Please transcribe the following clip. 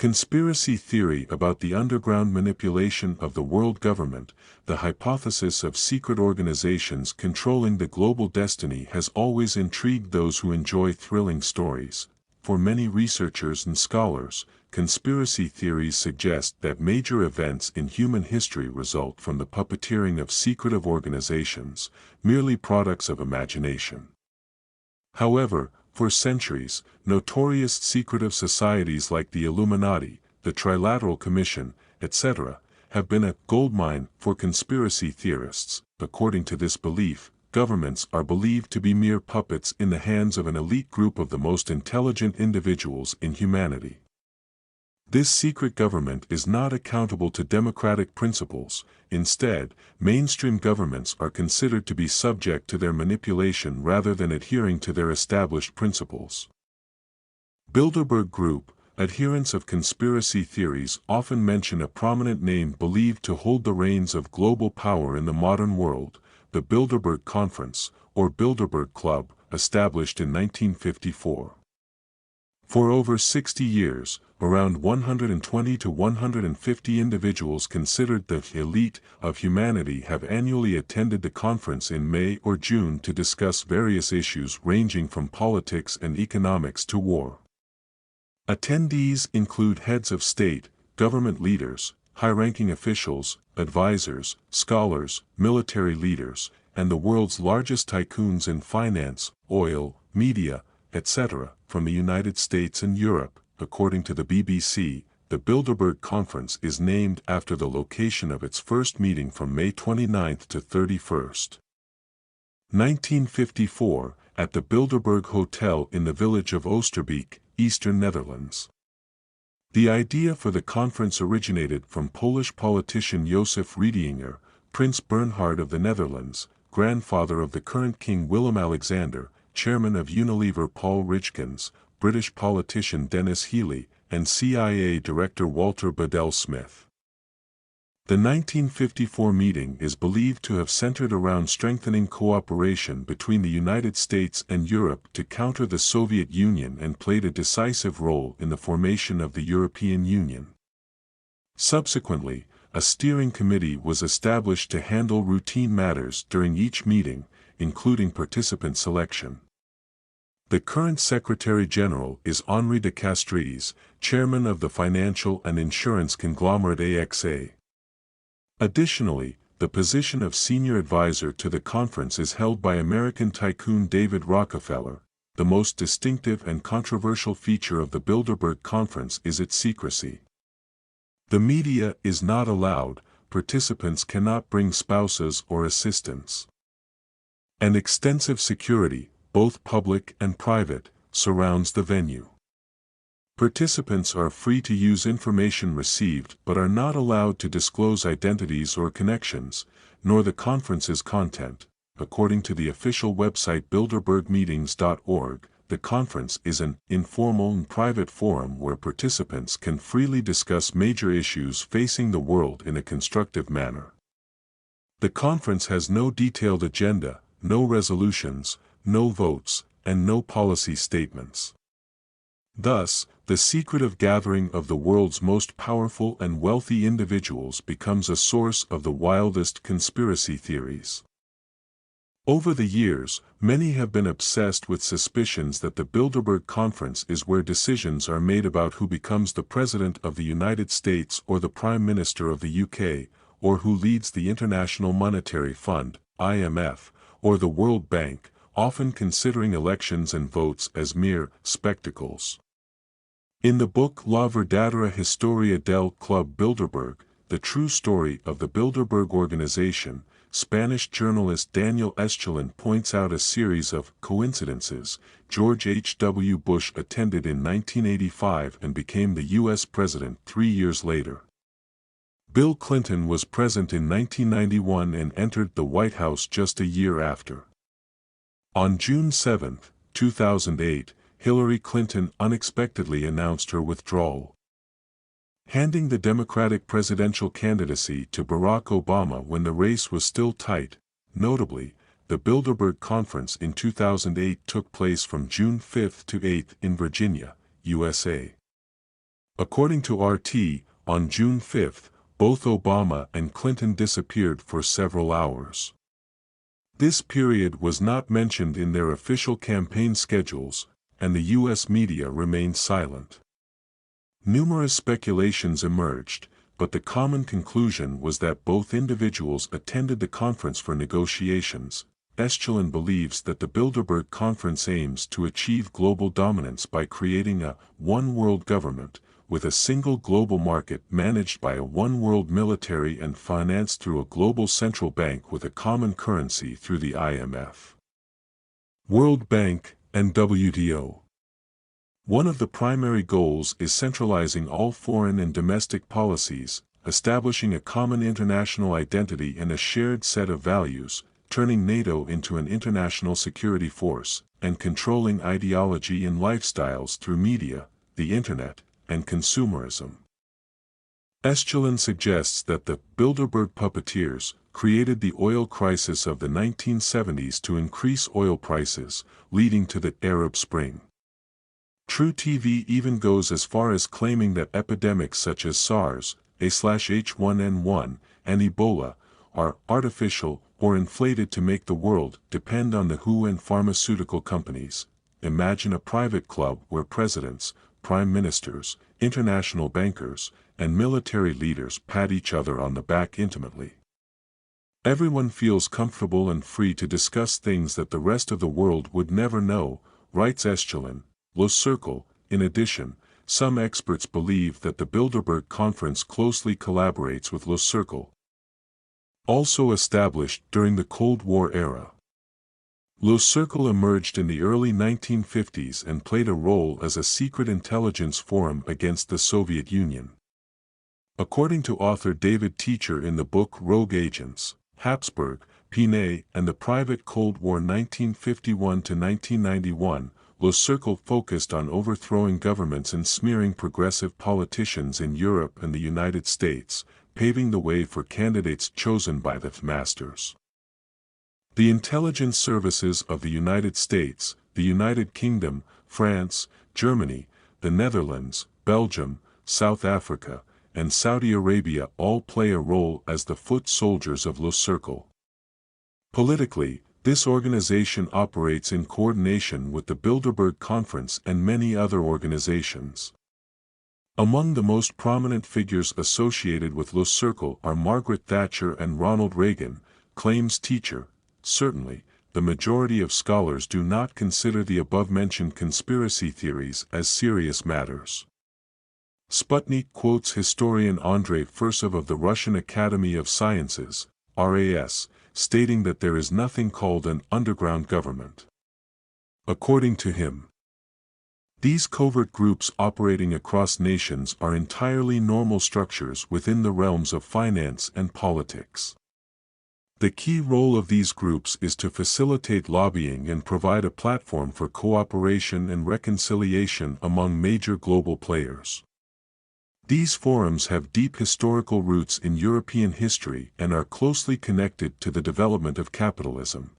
Conspiracy theory about the underground manipulation of the world government, the hypothesis of secret organizations controlling the global destiny has always intrigued those who enjoy thrilling stories. For many researchers and scholars, conspiracy theories suggest that major events in human history result from the puppeteering of secretive organizations, merely products of imagination. However, for centuries, notorious secretive societies like the Illuminati, the Trilateral Commission, etc., have been a goldmine for conspiracy theorists. According to this belief, governments are believed to be mere puppets in the hands of an elite group of the most intelligent individuals in humanity. This secret government is not accountable to democratic principles. Instead, mainstream governments are considered to be subject to their manipulation rather than adhering to their established principles. Bilderberg Group, adherents of conspiracy theories often mention a prominent name believed to hold the reins of global power in the modern world, the Bilderberg Conference, or Bilderberg Club, established in 1954. For over 60 years, around 120 to 150 individuals considered the elite of humanity have annually attended the conference in May or June to discuss various issues ranging from politics and economics to war. Attendees include heads of state, government leaders, high-ranking officials, advisors, scholars, military leaders, and the world's largest tycoons in finance, oil, media, etc., from the United States and Europe. According to the BBC, the Bilderberg Conference is named after the location of its first meeting from May 29 to 31. 1954, at the Bilderberg Hotel in the village of Oosterbeek, eastern Netherlands. The idea for the conference originated from Polish politician Josef Riedinger, Prince Bernhard of the Netherlands, grandfather of the current King Willem-Alexander, chairman of Unilever Paul Ridgkins, British politician Dennis Healey, and CIA Director Walter Bedell Smith. The 1954 meeting is believed to have centered around strengthening cooperation between the United States and Europe to counter the Soviet Union and played a decisive role in the formation of the European Union. Subsequently, a steering committee was established to handle routine matters during each meeting, including participant selection. The current Secretary General is Henri de Castries, chairman of the financial and insurance conglomerate AXA. Additionally, the position of senior advisor to the conference is held by American tycoon David Rockefeller. The most distinctive and controversial feature of the Bilderberg Conference is its secrecy. The media is not allowed, participants cannot bring spouses or assistants. And extensive security, both public and private, surrounds the venue. Participants are free to use information received but are not allowed to disclose identities or connections, nor the conference's content. According to the official website bilderbergmeetings.org, the conference is an informal and private forum where participants can freely discuss major issues facing the world in a constructive manner. The conference has no detailed agenda, no resolutions, no votes, and no policy statements. Thus, the secretive gathering of the world's most powerful and wealthy individuals becomes a source of the wildest conspiracy theories. Over the years, many have been obsessed with suspicions that the Bilderberg Conference is where decisions are made about who becomes the President of the United States or the Prime Minister of the UK, or who leads the International Monetary Fund, IMF, or the World Bank, often considering elections and votes as mere spectacles. In the book La verdadera historia del Club Bilderberg, The True Story of the Bilderberg Organization, Spanish journalist Daniel Eschelin points out a series of coincidences. George H. W. Bush attended in 1985 and became the U.S. president 3 years later. Bill Clinton was present in 1991 and entered the White House just a year after. On June 7, 2008, Hillary Clinton unexpectedly announced her withdrawal, handing the Democratic presidential candidacy to Barack Obama when the race was still tight. Notably, the Bilderberg Conference in 2008 took place from June 5 to 8 in Virginia, USA. According to RT, on June 5, both Obama and Clinton disappeared for several hours. This period was not mentioned in their official campaign schedules, and the U.S. media remained silent. Numerous speculations emerged, but the common conclusion was that both individuals attended the conference for negotiations. Estulen believes that the Bilderberg Conference aims to achieve global dominance by creating a one-world government, with a single global market managed by a one-world military and financed through a global central bank with a common currency through the IMF, World Bank, and WTO. One of the primary goals is centralizing all foreign and domestic policies, establishing a common international identity and a shared set of values, turning NATO into an international security force, and controlling ideology and lifestyles through media, the Internet, and consumerism. Estulen suggests that the Bilderberg puppeteers created the oil crisis of the 1970s to increase oil prices, leading to the Arab Spring. True TV even goes as far as claiming that epidemics such as SARS, H1N1, and Ebola are artificial or inflated to make the world depend on the WHO and pharmaceutical companies. Imagine a private club where presidents, prime ministers, international bankers, and military leaders pat each other on the back intimately. Everyone feels comfortable and free to discuss things that the rest of the world would never know, writes Estulen. Le Cercle. In addition, some experts believe that the Bilderberg Conference closely collaborates with Le Cercle, also established during the Cold War era. Le Cercle emerged in the early 1950s and played a role as a secret intelligence forum against the Soviet Union. According to author David Teacher in the book Rogue Agents, Habsburg, Pinay, and the Private Cold War 1951–1991, Le Cercle focused on overthrowing governments and smearing progressive politicians in Europe and the United States, paving the way for candidates chosen by the masters. The intelligence services of the United States, the United Kingdom, France, Germany, the Netherlands, Belgium, South Africa, and Saudi Arabia all play a role as the foot soldiers of Le Cercle. Politically, this organization operates in coordination with the Bilderberg Conference and many other organizations. Among the most prominent figures associated with Le Cercle are Margaret Thatcher and Ronald Reagan, claims Teacher. Certainly, the majority of scholars do not consider the above-mentioned conspiracy theories as serious matters. Sputnik quotes historian Andrei Fursov of the Russian Academy of Sciences, RAS, stating that there is nothing called an underground government. According to him, these covert groups operating across nations are entirely normal structures within the realms of finance and politics. The key role of these groups is to facilitate lobbying and provide a platform for cooperation and reconciliation among major global players. These forums have deep historical roots in European history and are closely connected to the development of capitalism.